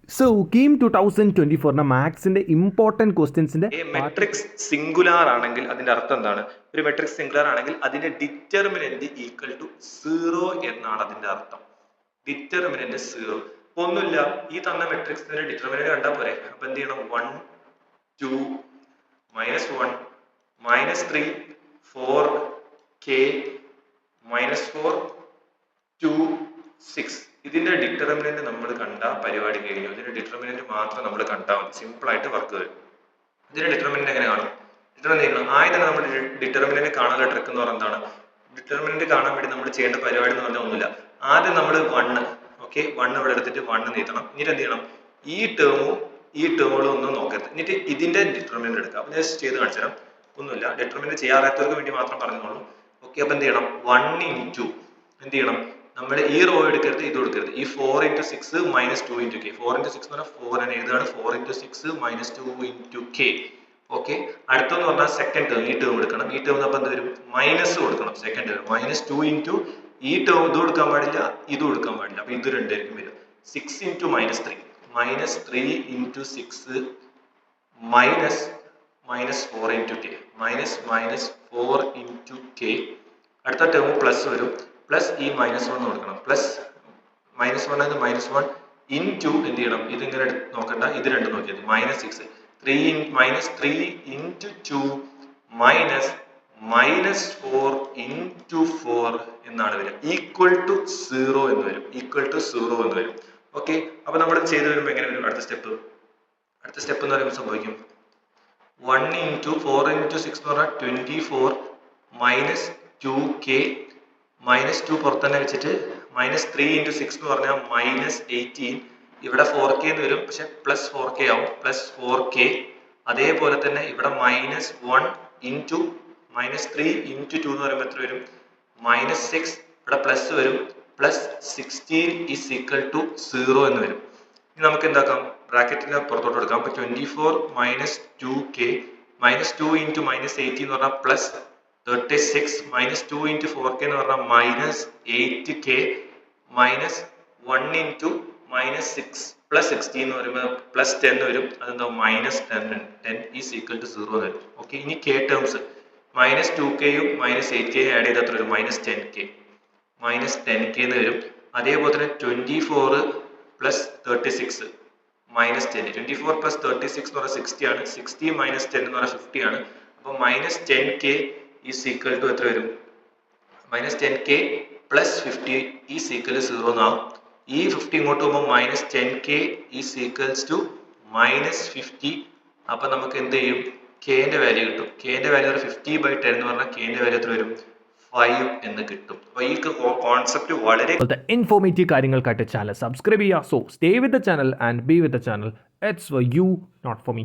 So KEAM 2024 മാത്സിന്റെ important ക്വസ്റ്റ്യൻസിന്റെ matrix singular ആണെങ്കിൽ അതിന്റെ അർത്ഥം എന്താണ്? ഒരു മെട്രിക്സ് സിംഗുലാർ ആണെങ്കിൽ അതിന്റെ ഡിറ്റർമിനന്റ് ഈക്വൽ ടു 0 എന്നാണ് അതിന്റെ അർത്ഥം. ഡിറ്റർമിനന്റ് 0. ഒന്നുമില്ല, ഈ തന്ന മെട്രിക്സിന്റെ ഡിറ്റർമിനന്റ് കണ്ടാൽ പോരെ. അപ്പൊ എന്ത് ചെയ്യണം? 1 2 -1 -3 4 k -4 2 6. ഇതിന്റെ ഡിറ്റർമിനന്റ് നമ്മൾ കണ്ട പരിപാടി കഴിഞ്ഞു. ഇതിന്റെ ഡിറ്റർമിനന്റ് മാത്രം നമ്മൾ കണ്ടാൽ മതി, സിമ്പിൾ ആയിട്ട് വർക്ക് വരും. ഇതിന്റെ ഡിറ്റർമിനന്റ് എങ്ങനെ കാണും? ഡിറ്റർമിനന്റ് ആദ്യം തന്നെ നമ്മൾ ഡിറ്റർമിനന്റ് കാണാനുള്ള ട്രിക്ക് എന്ന് പറഞ്ഞാൽ എന്താണ്? ഡിറ്റർമിനന്റ് കാണാൻ വേണ്ടി നമ്മൾ ചെയ്യേണ്ട പരിപാടി എന്ന് പറഞ്ഞാൽ ഒന്നുമില്ല. ആദ്യം നമ്മൾ 1 ഇവിടെ എടുത്തിട്ട് 1 നീട്ടണം. എന്നിട്ട് എന്ത് ചെയ്യണം? ഈ ടേമുകളും ഒന്നും നോക്കരുത്. എന്നിട്ട് ഇതിന്റെ ഡിറ്റർമിനന്റ് എടുക്കുക. അപ്പൊ ഞാൻ ചെയ്ത് കാണിച്ചു തരാം. ഒന്നുമില്ല, ഡിറ്റർമിനന്റ് ചെയ്യാത്തവർക്ക് വേണ്ടി മാത്രം പറഞ്ഞോളൂ. അപ്പൊ എന്ത് ചെയ്യണം? 1 ഇൻറ്റു എന്ത് ചെയ്യണം? നമ്മൾ ഈ റോ എടുക്കരുത്, ഇത് എടുക്കരുത്. ഈ 4 × 6 -2 × k. 4 × 6 എന്ന് പറഞ്ഞാൽ 4 ആണ് എഴുതാണ്. 4 × 6 -2 × k. ഓക്കെ, അടുത്തെന്ന് പറഞ്ഞാൽ സെക്കൻഡ് ടേം. ഈ ടേം എടുക്കണം. ഈ ടേം അപ്പം എന്ത് വരും? മൈനസ് കൊടുക്കണം. സെക്കൻഡ് ടേം -2 ഇൻറ്റു ഈ ടേം ഇതും എടുക്കാൻ പാടില്ല, ഇതും എടുക്കാൻ പാടില്ല. അപ്പൊ ഇത് രണ്ടായിരിക്കും വരും. 6 into -3 -3 into 6 -4 into k -4 into k. അടുത്ത ടേം പ്ലസ് വരും. പ്ലസ് ഈ -1 കൊടുക്കണം. പ്ലസ് -1 -1 ഇൻറ്റു എന്ത് ചെയ്യണം? ഇതിങ്ങനെ നോക്കണ്ട, ഇത് രണ്ടും നോക്കിയത് -6 3 ഇൻറ്റു 2 -4 ഇൻറ്റു 4 എന്നാണ് വരിക. ഈക്വൽ ടു 0 എന്ന് വരും. ഓക്കെ, അപ്പൊ നമ്മൾ ചെയ്ത് വരുമ്പോൾ എങ്ങനെ വരും? അടുത്ത സ്റ്റെപ്പ് എന്ന് പറയുമ്പോൾ സംഭവിക്കും 1 ഇൻറ്റു 4 ഇൻറ്റു 6 എന്ന് പറഞ്ഞാൽ 24 -2k -2 പുറത്ത് തന്നെ വെച്ചിട്ട് -3 ഇൻറ്റു 6 എന്ന് പറഞ്ഞാൽ -18. ഇവിടെ 4k എന്ന് വരും, പക്ഷെ പ്ലസ് 4k ആവും. Plus 4k. അതേപോലെ തന്നെ ഇവിടെ -1 ഇൻറ്റു -3 ഇൻറ്റു 2 എന്ന് പറയുമ്പോൾ എത്ര വരും? -6. ഇവിടെ പ്ലസ് വരും. പ്ലസ് 16 ഈസ് ഈക്വൽ ടു 0 എന്ന് വരും. ഇനി നമുക്ക് എന്താക്കാം? ബ്രാക്കറ്റിനെ പുറത്തോട്ട് എടുക്കാം. അപ്പൊ 24 -2k -2 ഇൻറ്റു -18 എന്ന് പറഞ്ഞാൽ പ്ലസ് 36 -2 ഇൻറ്റു 4k എന്ന് പറഞ്ഞാൽ -8k -1 ഇൻറ്റു -6 പ്ലസ് 16 എന്ന് പറയുമ്പോൾ പ്ലസ് 10 വരും. അതെന്താ? -10 ഈസ് ഈക്വൽ ടു 0 എന്ന് വരും. ഓക്കെ, ഇനി k ടേംസ് -2kയും -8kയും ആഡ് ചെയ്താൽ എത്ര വരും? -10k എന്ന് വരും. അതേപോലെ തന്നെ 24 പ്ലസ് 36 -10. 24 പ്ലസ് 36 എന്ന് പറഞ്ഞാൽ 60 ആണ്. 60 -10 എന്ന് പറഞ്ഞാൽ 50 ആണ്. അപ്പൊ -10k ഈസ് ഈക്വൽ ടു എത്ര വരും? -10k plus 50 is equal to 0 എന്നാവും. ഈ 50 ഇങ്ങോട്ട് പോകുമ്പോൾ -10k ഈസ് ഈക്വൽസ് ടു -50. അപ്പൊ നമുക്ക് എന്ത് ചെയ്യും? k ന്റെ വാല്യൂ കിട്ടും. k ന്റെ വാല്യൂ 50/10 എന്ന് പറഞ്ഞാൽ k ന്റെ വാല്യൂ എത്ര വരും? 5 എന്ന് കിട്ടും. അപ്പൊ ഈ കോൺസെപ്റ്റ് വളരെ ഇൻഫോർമേറ്റീവ് കാര്യങ്ങൾക്കായിട്ട് ചാനൽ സബ്സ്ക്രൈബ് ചെയ്യുക. So stay with the channel and be with the channel. It's for you, not for me.